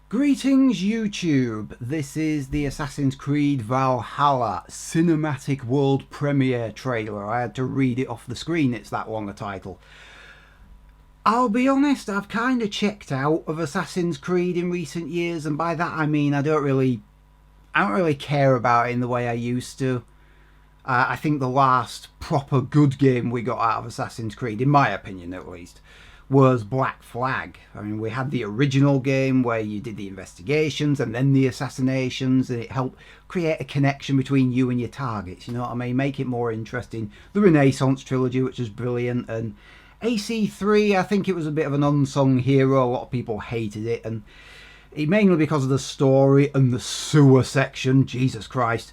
Greetings YouTube, this is the Assassin's Creed Valhalla Cinematic World Premiere trailer. I had to read it off the screen, it's that long a title. I'll be honest, I've kind of checked out of Assassin's Creed in recent years, and by that I mean I don't really care about it in the way I used to. I think the last proper good game we got out of Assassin's Creed, in my opinion at least, was Black Flag. I mean, we had the original game where you did the investigations and then the assassinations, and it helped create a connection between you and your targets, you know what I mean? Make it more interesting. The Renaissance trilogy, which was brilliant, and AC3, I think it was a bit of an unsung hero. A lot of people hated it, and mainly because of the story and the sewer section, Jesus Christ.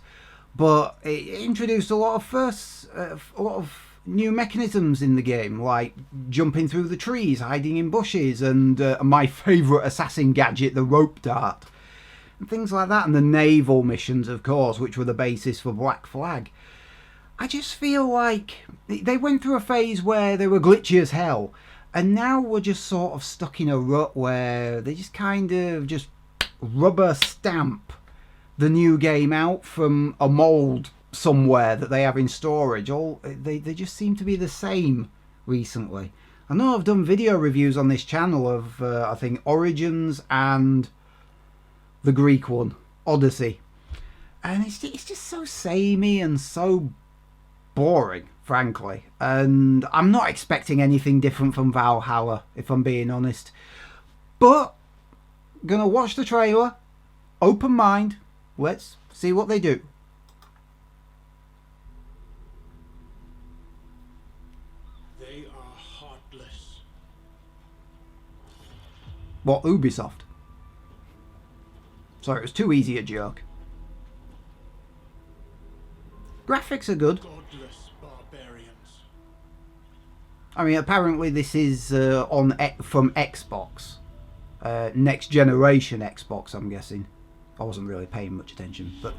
But it introduced a lot of new mechanisms in the game, like jumping through the trees, hiding in bushes, and my favourite assassin gadget, the rope dart, and things like that, and the naval missions, of course, which were the basis for Black Flag. I just feel like they went through a phase where they were glitchy as hell, and now we're just sort of stuck in a rut where they just kind of just rubber stamp the new game out from a mould somewhere that they have in storage. They just seem to be the same recently. I know I've done video reviews on this channel of I think Origins and the Greek one, Odyssey, and it's just so samey and so boring, frankly, and I'm not expecting anything different from Valhalla, if I'm being honest. But gonna watch the trailer, open mind, let's see what they do. They are heartless. What, Ubisoft? Sorry, it was too easy a joke. Graphics are good. Godless barbarians. I mean, apparently this is from Xbox. Next generation Xbox, I'm guessing. I wasn't really paying much attention, but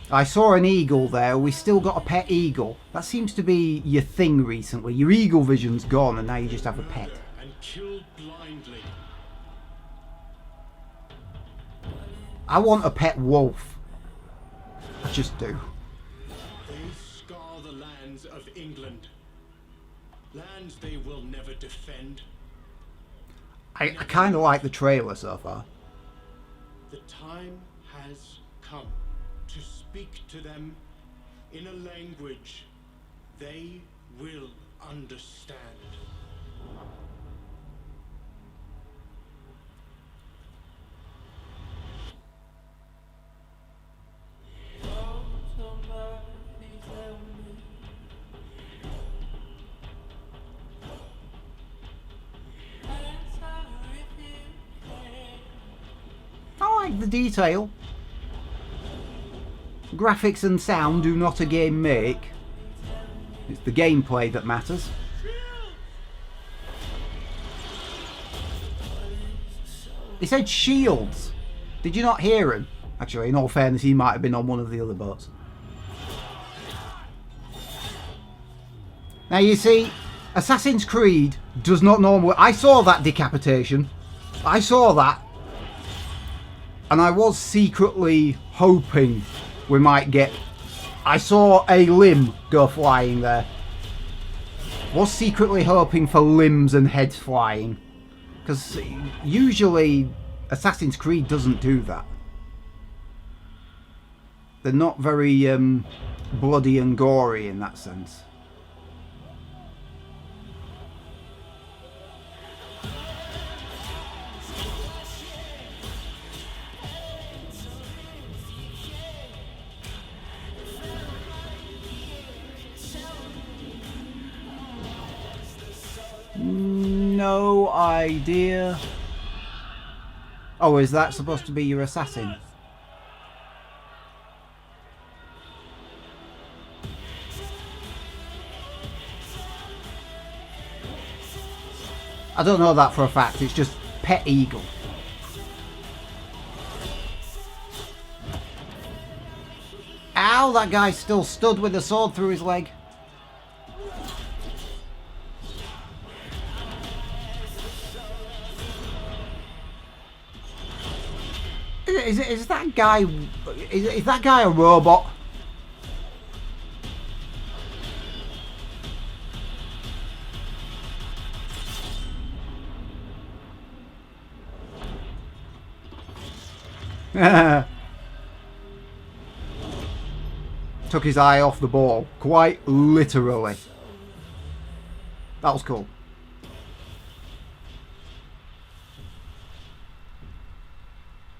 I saw an eagle there. We still got a pet eagle. That seems to be your thing recently. Your eagle vision's gone and now you just have a pet. And killed blindly. I want a pet wolf. I just do. They scar the lands of England. Lands they will never defend. I kind of like the trailer so far. The time has come to speak to them in a language they will understand. I like the detail. Graphics and sound do not a game make. It's the gameplay that matters. He said shields. Did you not hear him? Actually, in all fairness, he might have been on one of the other boats. Now you see, Assassin's Creed does not normally... I saw that decapitation. I saw that. And I was secretly hoping we might get... I saw a limb go flying there. Was secretly hoping for limbs and heads flying. Because usually Assassin's Creed doesn't do that. They're not very bloody and gory in that sense. No idea. Oh, is that supposed to be your assassin? I don't know that for a fact, it's just Pet Eagle. Ow, that guy still stood with a sword through his leg. Is that guy... Is that guy a robot? Took his eye off the ball, quite literally. That was cool.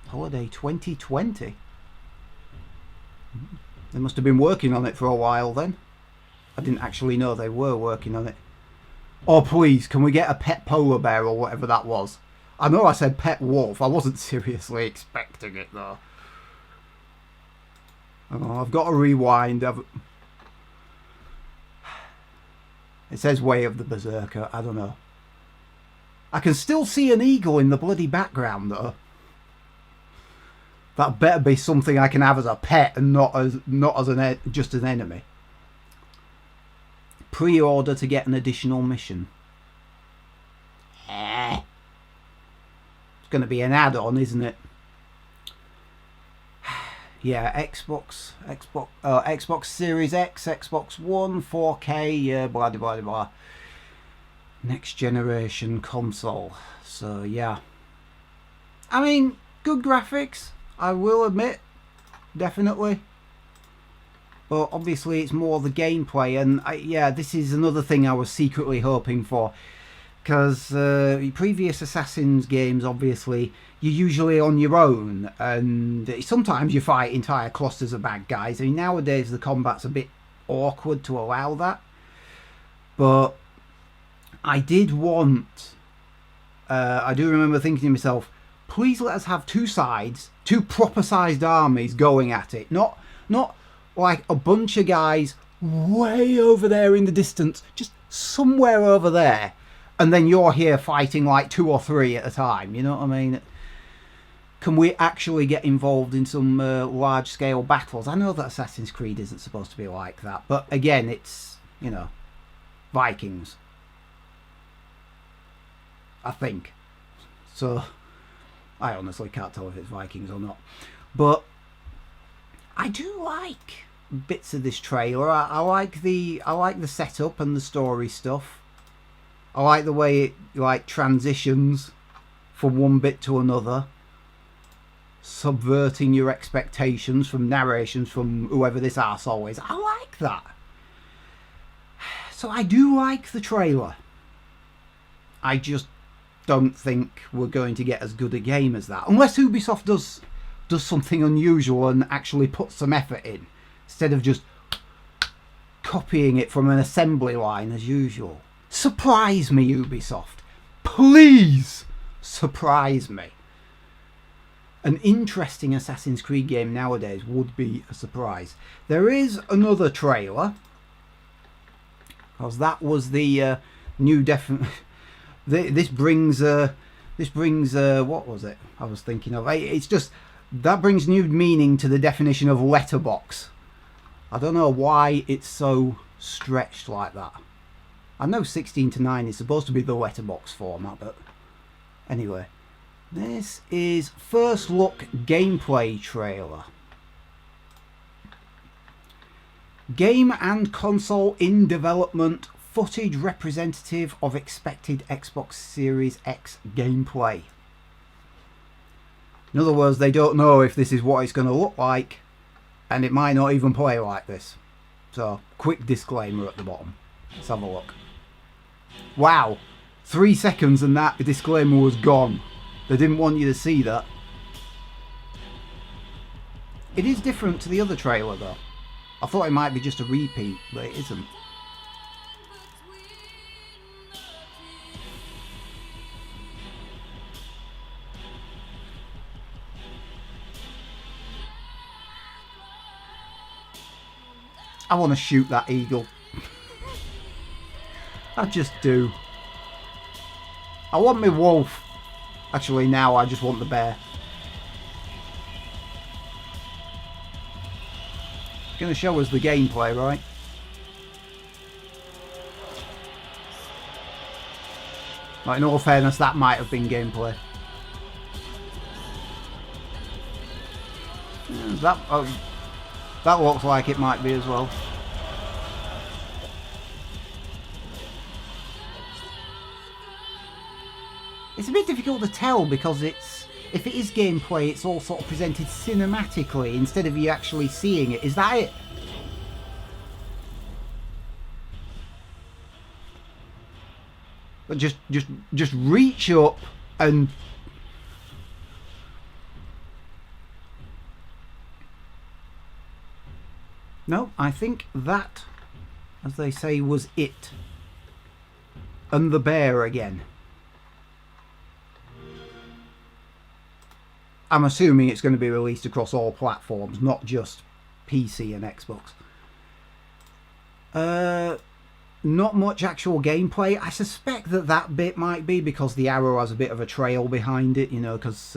Holiday 2020. They must have been working on it for a while then. I didn't actually know they were working on it. Oh please, can we get a pet polar bear or whatever that was? I know I said pet wolf, I wasn't seriously expecting it though. Oh, I've got to rewind. It says Way of the Berserker, I don't know. I can still see an eagle in the bloody background though. That better be something I can have as a pet and not as just an enemy. Pre-order to get an additional mission. It's going to be an add-on, isn't it? Yeah, Xbox Series X, Xbox One, 4K, yeah, blah blah blah blah. Next generation console. So yeah. I mean, good graphics, I will admit, definitely. But obviously it's more the gameplay, and yeah, this is another thing I was secretly hoping for. Because previous Assassin's games, obviously, you're usually on your own, and sometimes you fight entire clusters of bad guys. I mean, nowadays the combat's a bit awkward to allow that. But I did want... I do remember thinking to myself, please let us have two sides, two proper-sized armies going at it. Not like a bunch of guys way over there in the distance, just somewhere over there. And then you're here fighting like 2 or 3 at a time, you know what I mean? Can we actually get involved in some large-scale battles? I know that Assassin's Creed isn't supposed to be like that, but again, it's, you know, Vikings. I think. So, I honestly can't tell if it's Vikings or not. But I do like bits of this trailer. I like the setup and the story stuff. I like the way it like transitions from one bit to another, subverting your expectations from narrations from whoever this arsehole is. I like that. So I do like the trailer. I just don't think we're going to get as good a game as that, unless Ubisoft does something unusual and actually puts some effort in, instead of just copying it from an assembly line as usual. Surprise me, Ubisoft. Please surprise me. An interesting Assassin's Creed game nowadays would be a surprise. There is another trailer, because that was the new this brings what was it I was thinking of? It's just that brings new meaning to the definition of letterbox. I don't know why it's so stretched like that. I know 16:9 is supposed to be the letterbox format, but anyway. This is first look gameplay trailer. Game and console in development, footage representative of expected Xbox Series X gameplay. In other words, they don't know if this is what it's going to look like, and it might not even play like this. So, quick disclaimer at the bottom. Let's have a look. Wow, 3 seconds and that disclaimer was gone. They didn't want you to see that. It is different to the other trailer though. I thought it might be just a repeat, but it isn't. I want to shoot that eagle. I just do. I want my wolf. Actually, now I just want the bear. It's going to show us the gameplay, right? Like, in all fairness, that might have been gameplay. That that looks like it might be as well. It's a bit difficult to tell because if it is gameplay, it's all sort of presented cinematically instead of you actually seeing it. Is that it? But just reach up and no, I think that, as they say, was it. And the bear again. I'm assuming it's going to be released across all platforms, not just PC and Xbox. Not much actual gameplay. I suspect that bit might be because the arrow has a bit of a trail behind it, you know, because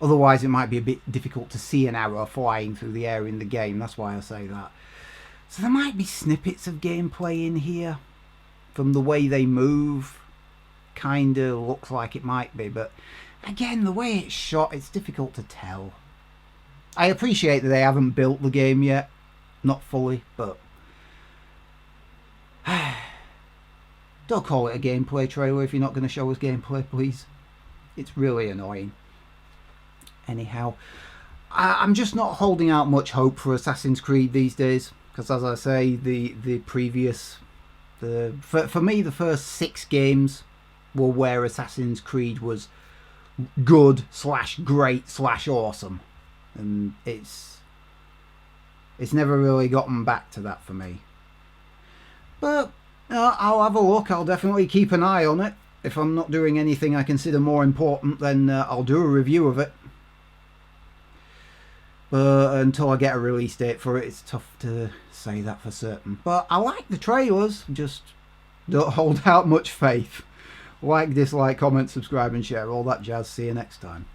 otherwise it might be a bit difficult to see an arrow flying through the air in the game. That's why I say that. So there might be snippets of gameplay in here from the way they move. Kinda looks like it might be, but again, the way it's shot, it's difficult to tell. I appreciate that they haven't built the game yet. Not fully, but don't call it a gameplay trailer if you're not going to show us gameplay, please. It's really annoying. Anyhow, I'm just not holding out much hope for Assassin's Creed these days. Because as I say, the previous... For me, the first 6 games were where Assassin's Creed was good / great / awesome. And it's never really gotten back to that for me. But I'll have a look. I'll definitely keep an eye on it. If I'm not doing anything I consider more important, then I'll do a review of it. But until I get a release date for it, it's tough to say that for certain. But I like the trailers, just don't hold out much faith. Like, dislike, comment, subscribe and share, all that jazz. See you next time.